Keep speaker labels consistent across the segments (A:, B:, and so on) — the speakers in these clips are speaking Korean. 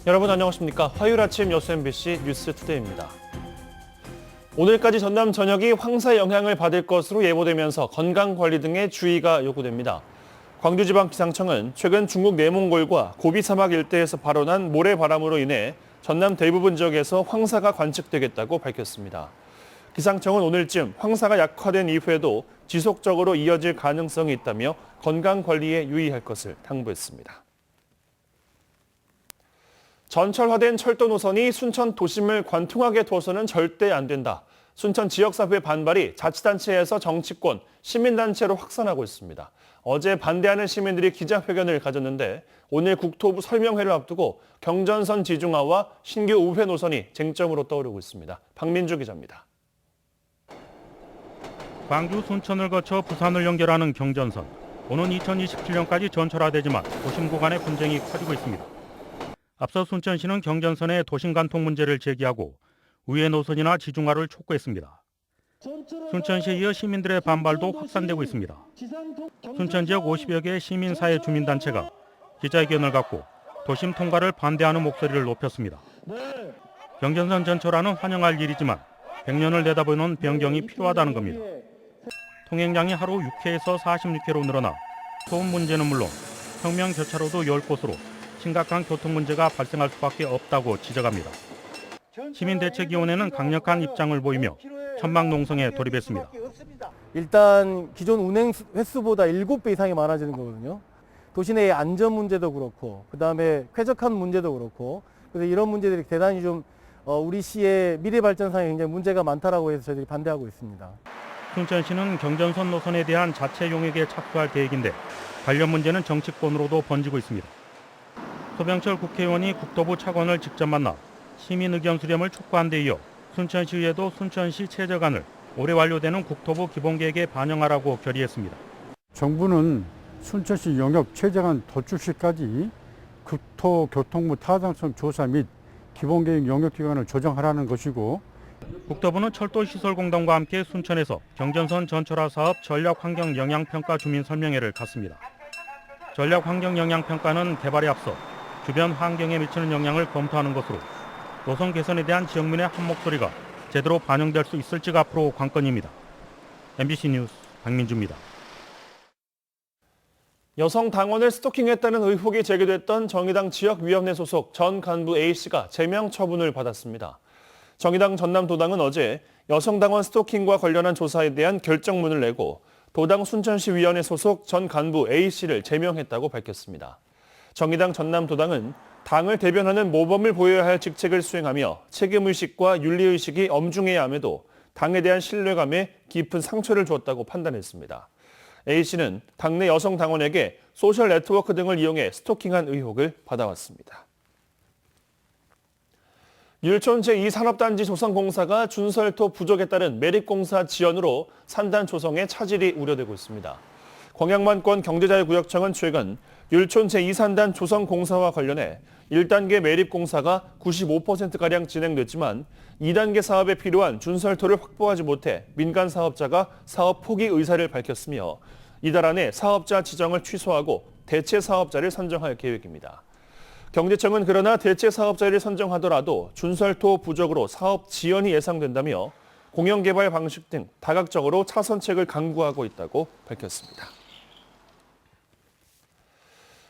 A: 여러분 안녕하십니까? 화요일 아침 여수 MBC 뉴스투데이입니다. 오늘까지 전남 전역이 황사 영향을 받을 것으로 예보되면서 건강관리 등의 주의가 요구됩니다. 광주지방기상청은 최근 중국 내몽골과 고비 사막 일대에서 발원한 모래바람으로 인해 전남 대부분 지역에서 황사가 관측되겠다고 밝혔습니다. 기상청은 오늘쯤 황사가 약화된 이후에도 지속적으로 이어질 가능성이 있다며 건강관리에 유의할 것을 당부했습니다. 전철화된 철도 노선이 순천 도심을 관통하게 둬서는 절대 안 된다. 순천 지역사회의 반발이 자치단체에서 정치권, 시민단체로 확산하고 있습니다. 어제 반대하는 시민들이 기자회견을 가졌는데 오늘 국토부 설명회를 앞두고 경전선 지중화와 신규 우회 노선이 쟁점으로 떠오르고 있습니다. 박민주 기자입니다.
B: 광주 순천을 거쳐 부산을 연결하는 경전선. 오는 2027년까지 전철화되지만 도심 구간의 분쟁이 커지고 있습니다. 앞서 순천시는 경전선의 도심 관통 문제를 제기하고 우회 노선이나 지중화를 촉구했습니다. 순천시에 이어 시민들의 반발도 확산되고 있습니다. 순천 지역 50여 개의 시민사회 주민단체가 기자회견을 갖고 도심 통과를 반대하는 목소리를 높였습니다. 경전선 전철화는 환영할 일이지만 100년을 내다보는 변경이 필요하다는 겁니다. 통행량이 하루 6회에서 46회로 늘어나 소음 문제는 물론 평면 교차로도 10곳으로 심각한 교통 문제가 발생할 수밖에 없다고 지적합니다. 시민대책위원회는 강력한 입장을 보이며 천막 농성에 돌입했습니다.
C: 일단 기존 운행 횟수보다 7배 이상이 많아지는 거거든요. 도시 내의 안전 문제도 그렇고 그다음에 쾌적한 문제도 그렇고 그래서 이런 문제들이 대단히 좀 우리 시의 미래 발전상에 굉장히 문제가 많다라고 해서 저희들이 반대하고 있습니다.
B: 순천시는 경전선 노선에 대한 자체 용역에 착수할 계획인데 관련 문제는 정치권으로도 번지고 있습니다. 소병철 국회의원이 국토부 차관을 직접 만나 시민 의견 수렴을 촉구한 데 이어 순천시의회도 순천시 최저간을 올해 완료되는 국토부 기본계획에 반영하라고 결의했습니다.
D: 정부는 순천시 영역 최저간 도출 시까지 국토교통부 타당성 조사 및 기본계획 영역기간을 조정하라는 것이고
B: 국토부는 철도시설공단과 함께 순천에서 경전선 전철화 사업 전략환경영향평가 주민설명회를 갖습니다. 전략환경영향평가는 개발에 앞서 주변 환경에 미치는 영향을 검토하는 것으로 노선 개선에 대한 지역민의 한 목소리가 제대로 반영될 수 있을지가 앞으로 관건입니다. MBC 뉴스 박민주입니다.
A: 여성 당원을 스토킹했다는 의혹이 제기됐던 정의당 지역위원회 소속 전 간부 A씨가 제명 처분을 받았습니다. 정의당 전남도당은 어제 여성 당원 스토킹과 관련한 조사에 대한 결정문을 내고 도당 순천시위원회 소속 전 간부 A씨를 제명했다고 밝혔습니다. 정의당 전남도당은 당을 대변하는 모범을 보여야 할 직책을 수행하며 책임의식과 윤리의식이 엄중해야 함에도 당에 대한 신뢰감에 깊은 상처를 주었다고 판단했습니다. A씨는 당내 여성 당원에게 소셜 네트워크 등을 이용해 스토킹한 의혹을 받아왔습니다. 율촌 제2산업단지 조성공사가 준설토 부족에 따른 매립공사 지연으로 산단 조성에 차질이 우려되고 있습니다. 광양만권 경제자유구역청은 최근 율촌 제2산단 조성공사와 관련해 1단계 매립공사가 95%가량 진행됐지만 2단계 사업에 필요한 준설토를 확보하지 못해 민간 사업자가 사업 포기 의사를 밝혔으며 이달 안에 사업자 지정을 취소하고 대체 사업자를 선정할 계획입니다. 경제청은 그러나 대체 사업자를 선정하더라도 준설토 부족으로 사업 지연이 예상된다며 공영개발 방식 등 다각적으로 차선책을 강구하고 있다고 밝혔습니다.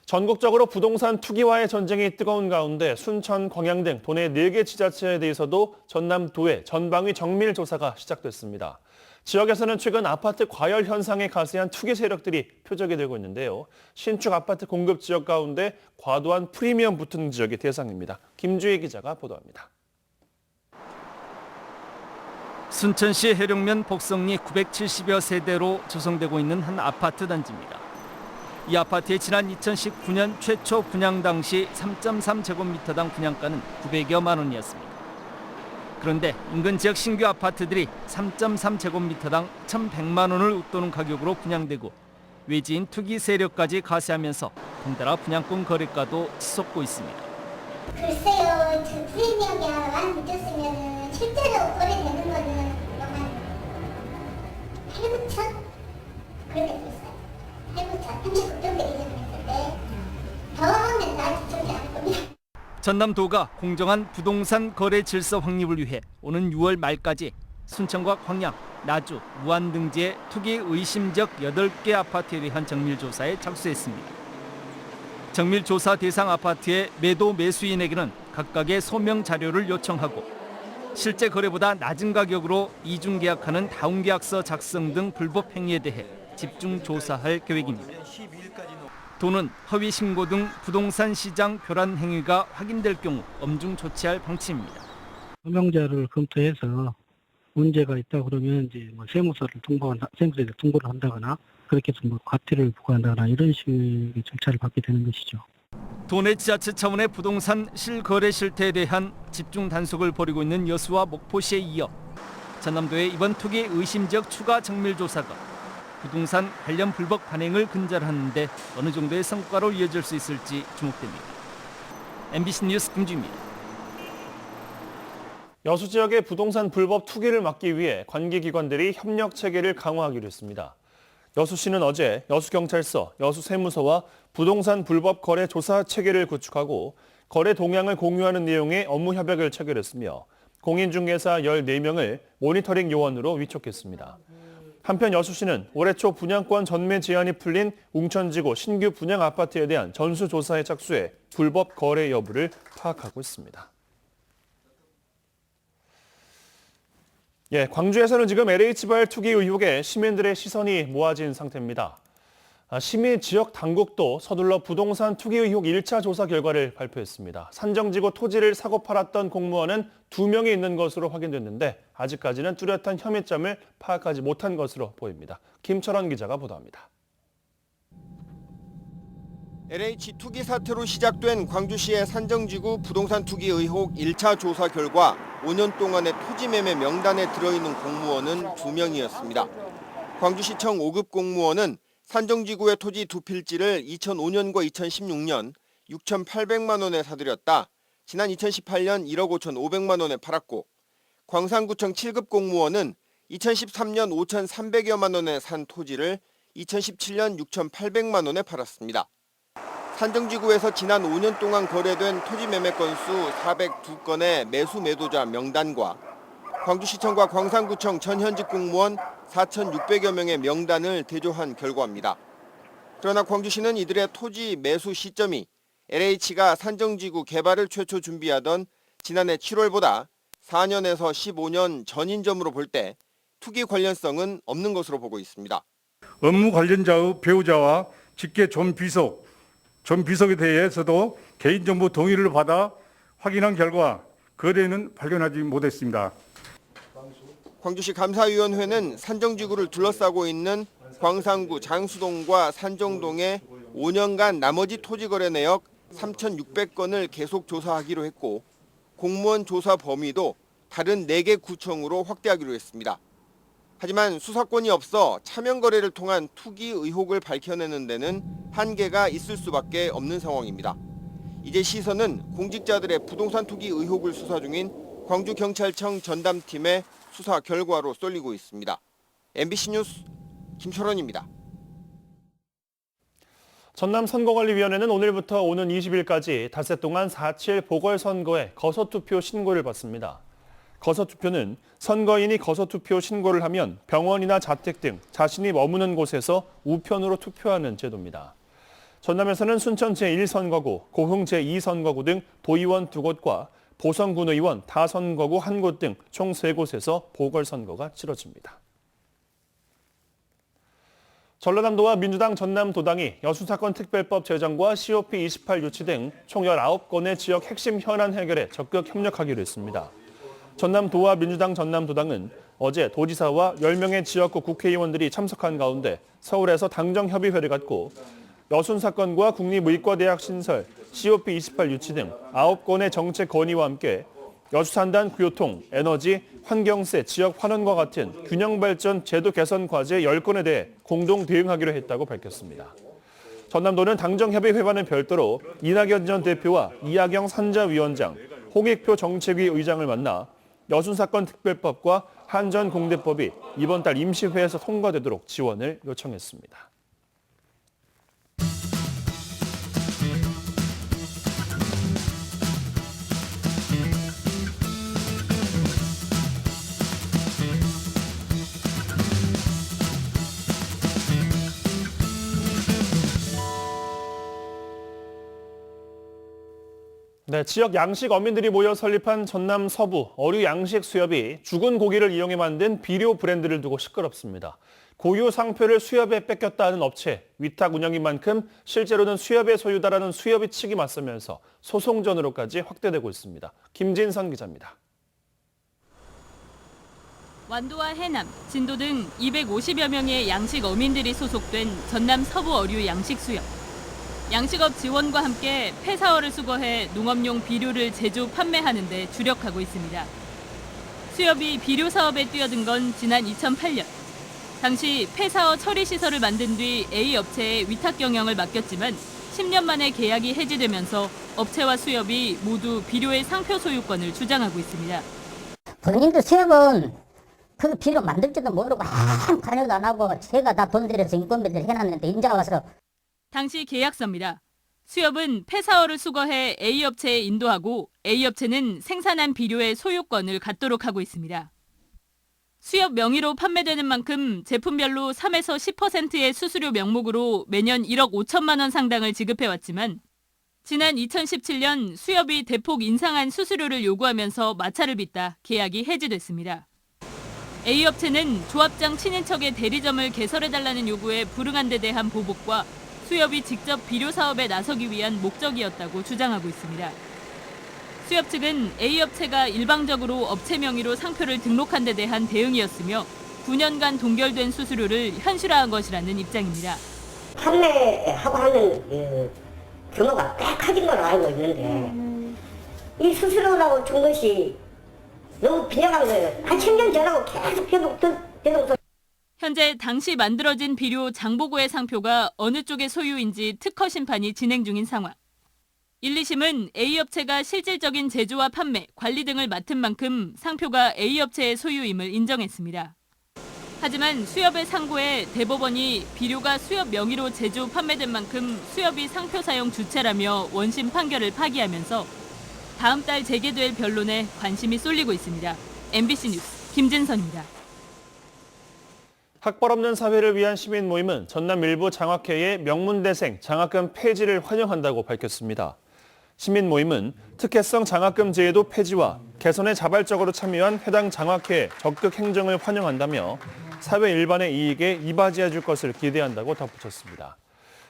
A: 전국적으로 부동산 투기와의 전쟁이 뜨거운 가운데 순천, 광양 등 도내 4개 지자체에 대해서도 전남도의 전방위 정밀 조사가 시작됐습니다. 지역에서는 최근 아파트 과열 현상에 가세한 투기 세력들이 표적이 되고 있는데요. 신축 아파트 공급 지역 가운데 과도한 프리미엄 붙은 지역이 대상입니다. 김주희 기자가 보도합니다.
E: 순천시 해령면 복성리 970여 세대로 조성되고 있는 한 아파트 단지입니다. 이 아파트의 지난 2019년 최초 분양 당시 3.3제곱미터당 분양가는 900여만 원이었습니다. 그런데 인근 지역 신규 아파트들이 3.3제곱미터당 1,100만 원을 웃도는 가격으로 분양되고 외지인 투기 세력까지 가세하면서 덩달아 분양권 거래가도 치솟고 있습니다.
F: 글쎄요, 그 프리미엄이 늦었으면 실제로 거래되는 거는 한 8,000? 그렇게 됐어요. 8,000, 3,900 정도 예상했는데 더 하면 나 절대 안 겁니다.
E: 전남도가 공정한 부동산 거래 질서 확립을 위해 오는 6월 말까지 순천과 광양, 나주, 무안 등지의 투기 의심적 8개 아파트에 대한 정밀조사에 착수했습니다. 정밀조사 대상 아파트의 매도 매수인에게는 각각의 소명 자료를 요청하고 실제 거래보다 낮은 가격으로 이중계약하는 다운계약서 작성 등 불법 행위에 대해 집중 조사할 계획입니다. 도는 허위 신고 등 부동산 시장 교란 행위가 확인될 경우 엄중 조치할 방침입니다.
G: 소명자를 검토해서 문제가 있다 그러면 이제 뭐 세무서를 통보를 한다거나 그렇게 해서 뭐 과태료를 부과한다거나 이런 식의 절차를 받게 되는 것이죠.
E: 도내 지자체 차원의 부동산 실거래 실태에 대한 집중 단속을 벌이고 있는 여수와 목포시에 이어 전남도의 이번 투기 의심적 추가 정밀조사가 부동산 관련 불법 관행을 근절하는 데 어느 정도의 성과로 이어질 수 있을지 주목됩니다. MBC 뉴스 김주입니다.
A: 여수 지역의 부동산 불법 투기를 막기 위해 관계기관들이 협력 체계를 강화하기로 했습니다. 여수시는 어제 여수경찰서, 여수세무서와 부동산 불법 거래 조사 체계를 구축하고 거래 동향을 공유하는 내용의 업무 협약을 체결했으며 공인중개사 14명을 모니터링 요원으로 위촉했습니다. 한편 여수시는 올해 초 분양권 전매 제한이 풀린 웅천지구 신규 분양 아파트에 대한 전수조사에 착수해 불법 거래 여부를 파악하고 있습니다. 광주에서는 지금 LH발 투기 의혹에 시민들의 시선이 모아진 상태입니다. 시민 지역 당국도 서둘러 부동산 투기 의혹 1차 조사 결과를 발표했습니다. 산정지구 토지를 사고 팔았던 공무원은 2명이 있는 것으로 확인됐는데 아직까지는 뚜렷한 혐의점을 파악하지 못한 것으로 보입니다. 김철원 기자가 보도합니다.
H: LH 투기 사태로 시작된 광주시의 산정지구 부동산 투기 의혹 1차 조사 결과 5년 동안의 토지 매매 명단에 들어있는 공무원은 2명이었습니다. 광주시청 5급 공무원은 산정지구의 토지 2필지를 2005년과 2016년 6,800만 원에 사들였다 지난 2018년 1억 5,500만 원에 팔았고 광산구청 7급 공무원은 2013년 5,300여만 원에 산 토지를 2017년 6,800만 원에 팔았습니다. 산정지구에서 지난 5년 동안 거래된 토지 매매 건수 402건의 매수 매도자 명단과 광주시청과 광산구청 전 현직 공무원 4,600여 명의 명단을 대조한 결과입니다. 그러나 광주시는 이들의 토지 매수 시점이 LH가 산정지구 개발을 최초 준비하던 지난해 7월보다 4년에서 15년 전인 점으로 볼 때 투기 관련성은 없는 것으로 보고 있습니다.
D: 업무 관련자의 배우자와 직계 전 비석에 대해서도 개인정보 동의를 받아 확인한 결과 거래는 발견하지 못했습니다.
H: 광주시 감사위원회는 산정지구를 둘러싸고 있는 광산구 장수동과 산정동의 5년간 나머지 토지 거래 내역 3,600건을 계속 조사하기로 했고 공무원 조사 범위도 다른 4개 구청으로 확대하기로 했습니다. 하지만 수사권이 없어 차명 거래를 통한 투기 의혹을 밝혀내는 데는 한계가 있을 수밖에 없는 상황입니다. 이제 시선은 공직자들의 부동산 투기 의혹을 수사 중인 광주경찰청 전담팀의 수사 결과로 쏠리고 있습니다. MBC 뉴스 김철원입니다.
A: 전남선거관리위원회는 오늘부터 오는 20일까지 닷새 동안 4.7 보궐선거에 거소투표 신고를 받습니다. 거소투표는 선거인이 거소투표 신고를 하면 병원이나 자택 등 자신이 머무는 곳에서 우편으로 투표하는 제도입니다. 전남에서는 순천 제1선거구, 고흥 제2선거구 등 도의원 2곳과 보성군의원 다선거구 1곳 등 총 3곳에서 보궐선거가 치러집니다. 전라남도와 민주당 전남도당이 여수사건 특별법 제정과 COP28 유치 등 총 19건의 지역 핵심 현안 해결에 적극 협력하기로 했습니다. 전남도와 민주당 전남도당은 어제 도지사와 10명의 지역구 국회의원들이 참석한 가운데 서울에서 당정협의회를 갖고 여순 사건과 국립의과대학 신설, COP28 유치 등 9건의 정책 건의와 함께 여수산단 교통, 에너지, 환경세, 지역 환원과 같은 균형발전 제도 개선 과제 10건에 대해 공동 대응하기로 했다고 밝혔습니다. 전남도는 당정협의회와는 별도로 이낙연 전 대표와 이하경 산자위원장, 홍익표 정책위 의장을 만나 여순사건 특별법과 한전공대법이 이번 달 임시회에서 통과되도록 지원을 요청했습니다. 네, 지역 양식 어민들이 모여 설립한 전남 서부 어류 양식 수협이 죽은 고기를 이용해 만든 비료 브랜드를 두고 시끄럽습니다. 고유 상표를 수협에 뺏겼다는 업체, 위탁 운영인 만큼 실제로는 수협의 소유다라는 수협이 측이 맞서면서 소송전으로까지 확대되고 있습니다. 김진선 기자입니다.
I: 완도와 해남, 진도 등 250여 명의 양식 어민들이 소속된 전남 서부 어류 양식 수협. 양식업 지원과 함께 폐사어를 수거해 농업용 비료를 제조 판매하는 데 주력하고 있습니다. 수협이 비료 사업에 뛰어든 건 지난 2008년. 당시 폐사어 처리 시설을 만든 뒤 A 업체에 위탁 경영을 맡겼지만 10년 만에 계약이 해지되면서 업체와 수협이 모두 비료의 상표 소유권을 주장하고 있습니다.
J: 본인들 수협은 그 비료 만들지도 모르고 아무 관여도 안 하고 제가 다 돈 들여서 인건비들 해놨는데 인자 와서.
I: 당시 계약서입니다. 수협은 폐사어를 수거해 A 업체에 인도하고 A 업체는 생산한 비료의 소유권을 갖도록 하고 있습니다. 수협 명의로 판매되는 만큼 제품별로 3에서 10%의 수수료 명목으로 매년 1억 5천만 원 상당을 지급해왔지만 지난 2017년 수협이 대폭 인상한 수수료를 요구하면서 마찰을 빚다 계약이 해지됐습니다. A 업체는 조합장 친인척의 대리점을 개설해달라는 요구에 불응한 데 대한 보복과 수협이 직접 비료 사업에 나서기 위한 목적이었다고 주장하고 있습니다. 수협 측은 A 업체가 일방적으로 업체 명의로 상표를 등록한 데 대한 대응이었으며 9년간 동결된 수수료를 현실화한 것이라는 입장입니다.
J: 판매하고 하는 규모가 꽤 커진 걸로 알고 있는데 이 수수료라고 준 것이 너무 빈약한 거예요. 한 10년 전하고 계속
I: 현재 당시 만들어진 비료 장보고의 상표가 어느 쪽의 소유인지 특허 심판이 진행 중인 상황. 1, 2심은 A 업체가 실질적인 제조와 판매, 관리 등을 맡은 만큼 상표가 A 업체의 소유임을 인정했습니다. 하지만 수협의 상고에 대법원이 비료가 수협 명의로 제조 판매된 만큼 수협이 상표 사용 주체라며 원심 판결을 파기하면서 다음 달 재개될 변론에 관심이 쏠리고 있습니다. MBC 뉴스 김진선입니다.
A: 학벌 없는 사회를 위한 시민 모임은 전남 일부 장학회의 명문대생 장학금 폐지를 환영한다고 밝혔습니다. 시민 모임은 특혜성 장학금 제도 폐지와 개선에 자발적으로 참여한 해당 장학회의 적극 행정을 환영한다며 사회 일반의 이익에 이바지해 줄 것을 기대한다고 덧붙였습니다.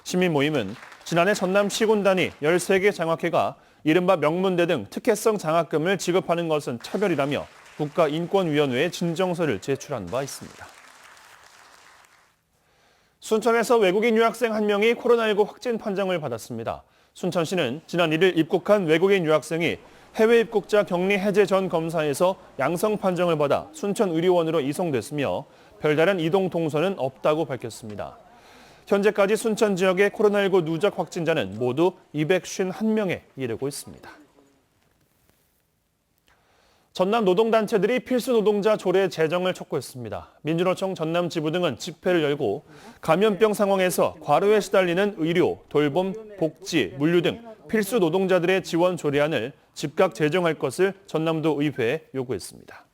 A: 시민 모임은 지난해 전남 시군단위 13개 장학회가 이른바 명문대 등 특혜성 장학금을 지급하는 것은 차별이라며 국가인권위원회에 진정서를 제출한 바 있습니다. 순천에서 외국인 유학생 한 명이 코로나19 확진 판정을 받았습니다. 순천시는 지난 1일 입국한 외국인 유학생이 해외 입국자 격리 해제 전 검사에서 양성 판정을 받아 순천의료원으로 이송됐으며 별다른 이동 동선은 없다고 밝혔습니다. 현재까지 순천 지역의 코로나19 누적 확진자는 모두 251명에 이르고 있습니다. 전남 노동단체들이 필수 노동자 조례 제정을 촉구했습니다. 민주노총 전남 지부 등은 집회를 열고 감염병 상황에서 과로에 시달리는 의료, 돌봄, 복지, 물류 등 필수 노동자들의 지원 조례안을 즉각 제정할 것을 전남도 의회에 요구했습니다.